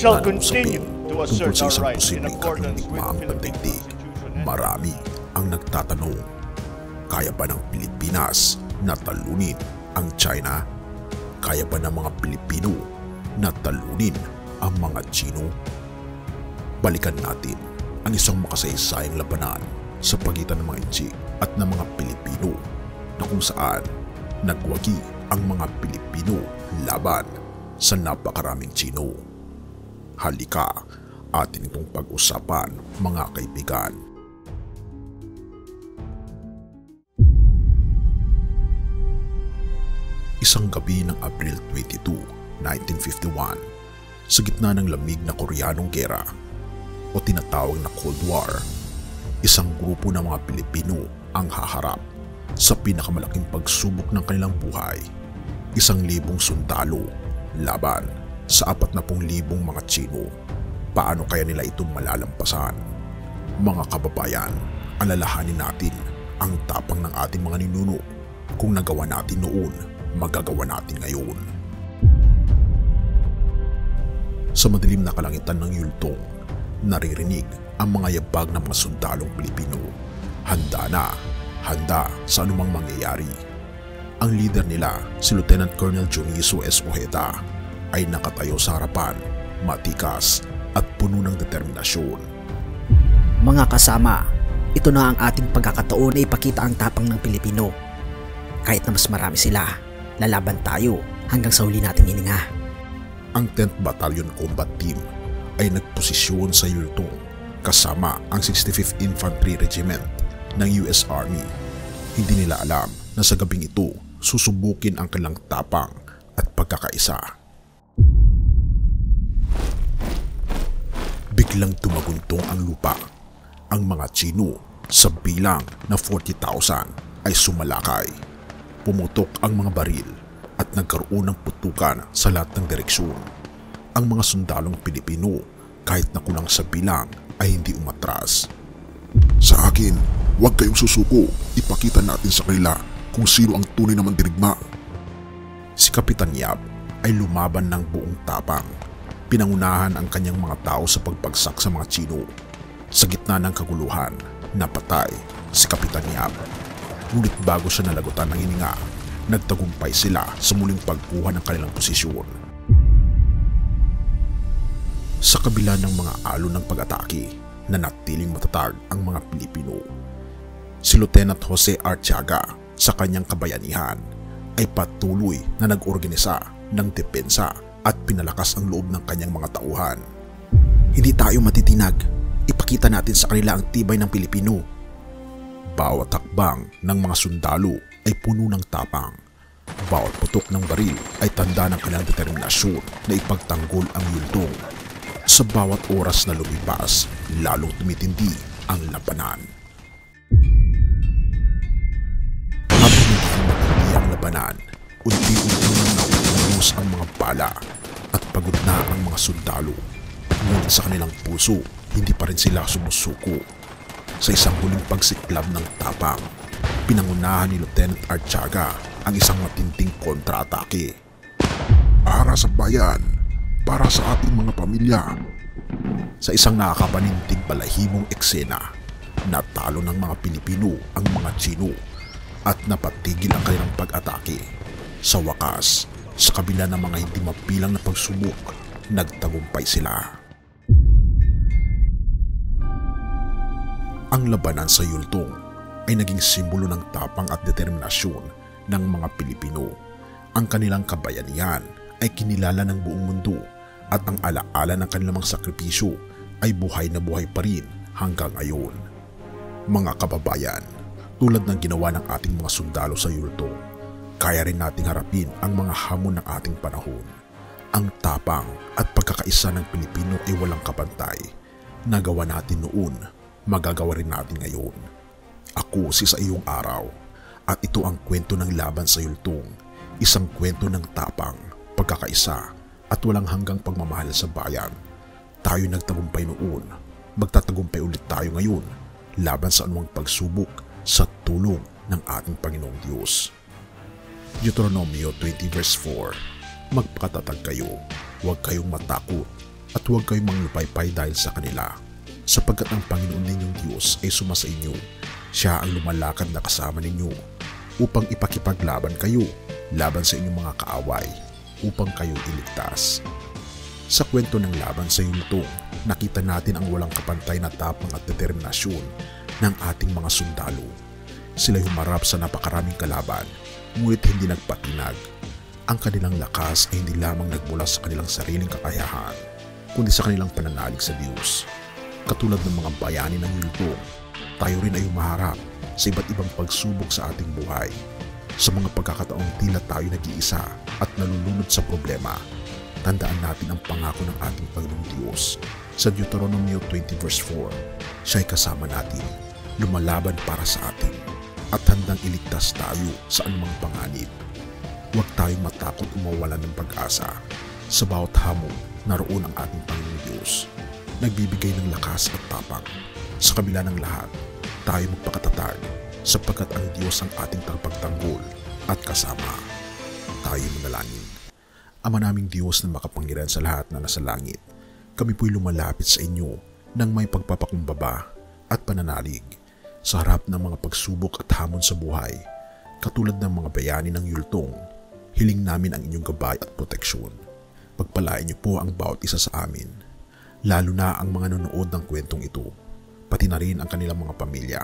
shall na ng continue usapin to tungkol assert sa our isang rights in posibleng accordance with kaginigmaang Philippine pandaigdig. Constitution and Marami ang nagtatanong, kaya ba ng Pilipinas na talunin ang China? Kaya ba ng mga Pilipino na talunin ang mga Tsino? Balikan natin ang isang makasaysayang labanan sa pagitan ng mga Inchik at ng mga Pilipino na kung saan nagwagi ang mga Pilipino laban sa napakaraming Tsino. Halika, atin itong pag-usapan mga kaibigan. Isang gabi ng Abril 22, 1951, sa gitna ng lamig na Koreanong gera o tinatawag na Cold War, isang grupo ng mga Pilipino ang haharap sa pinakamalaking pagsubok ng kanilang buhay. 1,000 sundalo laban sa 40,000 mga Tsino. Paano kaya nila ito malalampasan? Mga kababayan, alalahanin natin ang tapang ng ating mga ninuno. Kung nagawa natin noon, magagawa natin ngayon. Sa madilim na kalangitan ng yultong, naririnig ang mga yabag ng mga sundalong Pilipino. Handa sa anumang mangyayari. Ang leader nila, si Lieutenant Colonel Juniso S. Ojeda, ay nakatayo sa harapan, matikas at puno ng determinasyon. Mga kasama, ito na ang ating pagkakataon na ipakita ang tapang ng Pilipino. Kahit na mas marami sila, lalaban tayo hanggang sa huli nating hininga. Ang 10th Battalion Combat Team ay nagposisyon sa yultong kasama ang 65th Infantry Regiment ng US Army. Hindi nila alam na sa gabing ito susubukin ang kanilang tapang at pagkakaisa. Biglang tumaguntong ang lupa. Ang mga Tsino sa bilang na 40,000 ay sumalakay. Pumutok ang mga baril at nagkaroon ng putukan sa lahat ng direksyon. Ang mga sundalong Pilipino, kahit na kulang sa bilang, ay hindi umatras. Sa akin, huwag kayong susuko. Ipakita natin sa kanila kung sino ang tunay na mandirigma. Si Kapitan Yap ay lumaban ng buong tapang. Pinangunahan ang kanyang mga tao sa pagbagsak sa mga Tsino. Sa gitna ng kaguluhan, napatay si Kapitan Yap. Ngunit bago siya nalagutan ng hininga, nagtagumpay sila sa muling pagkuha ng kanilang posisyon. Sa kabila ng mga alon ng pag-atake, nanatiling matatag ang mga Pilipino. Si Lieutenant Jose Artiaga sa kanyang kabayanihan ay patuloy na nag-organisa ng depensa at pinalakas ang loob ng kanyang mga tauhan. Hindi tayo matitinag. Ipakita natin sa kanila ang tibay ng Pilipino. Bawat hakbang ng mga sundalo ay puno ng tapang. Bawat putok ng baril ay tanda ng kanilang determinasyon na ipagtanggol ang yultong. Sa bawat oras na lumipas, lalong tumitindi ang labanan. Habang matindi ang labanan, unti-unti nang nauubos ang mga bala at pagod na ang mga sundalo. Ngunit sa kanilang puso, hindi pa rin sila sumusuko. Sa isang huling pagsiklab ng tapang, pinangunahan ni Lieutenant Artiaga ang isang matinding kontra-atake. Para sa bayan, para sa ating mga pamilya. Sa isang nakakapanintig balahimong eksena, natalo ng mga Pilipino ang mga Tsino at napatigil ang kanilang pag-atake. Sa wakas, sa kabila ng mga hindi mapilang na pagsubok, nagtagumpay sila. Ang labanan sa yultong ay naging simbolo ng tapang at determinasyon ng mga Pilipino. Ang kanilang kabayanihan ay kinilala ng buong mundo at ang alaala ng kanilang mga sakripisyo ay buhay na buhay pa rin hanggang ngayon. Mga kababayan, tulad ng ginawa ng ating mga sundalo sa yultong, kaya rin nating harapin ang mga hamon ng ating panahon. Ang tapang at pagkakaisa ng Pilipino ay walang kapantay. Nagawa natin noon, magagawa rin natin ngayon. Ako si Sa Iyong Araw at ito ang kwento ng laban sa yultong, isang kwento ng tapang, pagkakaisa at walang hanggang pagmamahal sa bayan. Tayo nagtagumpay noon, magtatagumpay ulit tayo ngayon laban sa anumang pagsubok sa tulong ng ating Panginoong Diyos. Deuteronomio 20 verse 4, magpakatatag kayo, huwag kayong matakot, at huwag kayong manglupaypay dahil sa kanila, sapagkat ang Panginoon ninyong Diyos ay sumasa inyo. Siya ang lumalakad na kasama ninyo upang ipakipaglaban kayo laban sa inyong mga kaaway upang kayo iligtas. Sa kwento ng laban sa yultong, nakita natin ang walang kapantay na tapang at determinasyon ng ating mga sundalo. Sila'y humarap sa napakaraming kalaban, ngunit hindi nagpatinag. Ang kanilang lakas ay hindi lamang nagmula sa kanilang sariling kakayahan, kundi sa kanilang pananalig sa Diyos. Katulad ng mga bayani ng yultong, tayo rin ay humaharap sa iba't ibang pagsubok sa ating buhay. Sa mga pagkakataong tila tayo nag-iisa at nalulunod sa problema, tandaan natin ang pangako ng ating Panginoong Diyos. Sa Deuteronomy 20 verse 4, siya ay kasama natin, lumalaban para sa atin, at handang iligtas tayo sa anumang panganib. Huwag tayong matakot o mawalan ng pag-asa. Sa bawat hamon, naroon ang ating Panginoong Diyos, nagbibigay ng lakas at tapang. Sa kabila ng lahat, tayo magpakatatag, sapagkat ang Diyos ang ating tagapagtanggol at kasama. Tayo manalangin. Ama naming Diyos na makapangyarihan sa lahat na nasa langit, kami po'y lumalapit sa inyo ng may pagpapakumbaba at pananalig sa harap ng mga pagsubok at hamon sa buhay. Katulad ng mga bayani ng yultong, hiling namin ang inyong gabay at proteksyon. Pagpalain niyo po ang bawat isa sa amin, lalo na ang mga nanonood ng kwentong ito, pati na rin ang kanilang mga pamilya.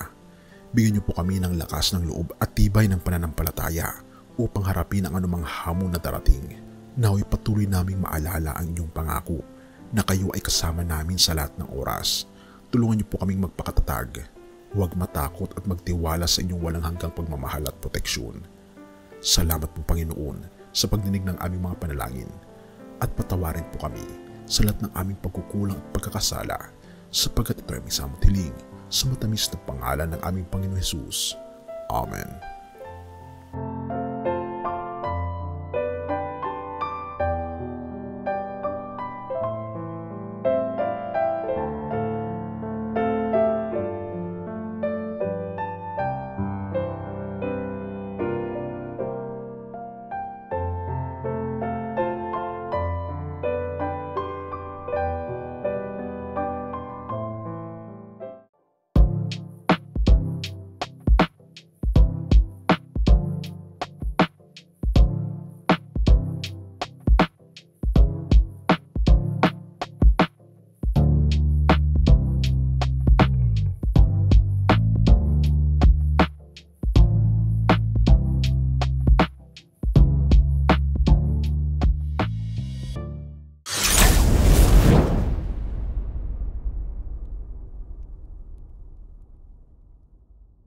Bigyan niyo po kami ng lakas ng loob at tibay ng pananampalataya upang harapin ang anumang hamon na darating. Nawa'y patuloy naming maalala ang inyong pangako na kayo ay kasama namin sa lahat ng oras. Tulungan niyo po kaming magpakatatag, huwag matakot at magtiwala sa inyong walang hanggang pagmamahal at proteksyon. Salamat po Panginoon sa pagdinig ng aming mga panalangin, at patawarin po kami sa lahat ng aming pagkukulang at pagkakasala, sapagkat ito ay may samot hiling sa matamis na pangalan ng aming Panginoon Hesus. Amen.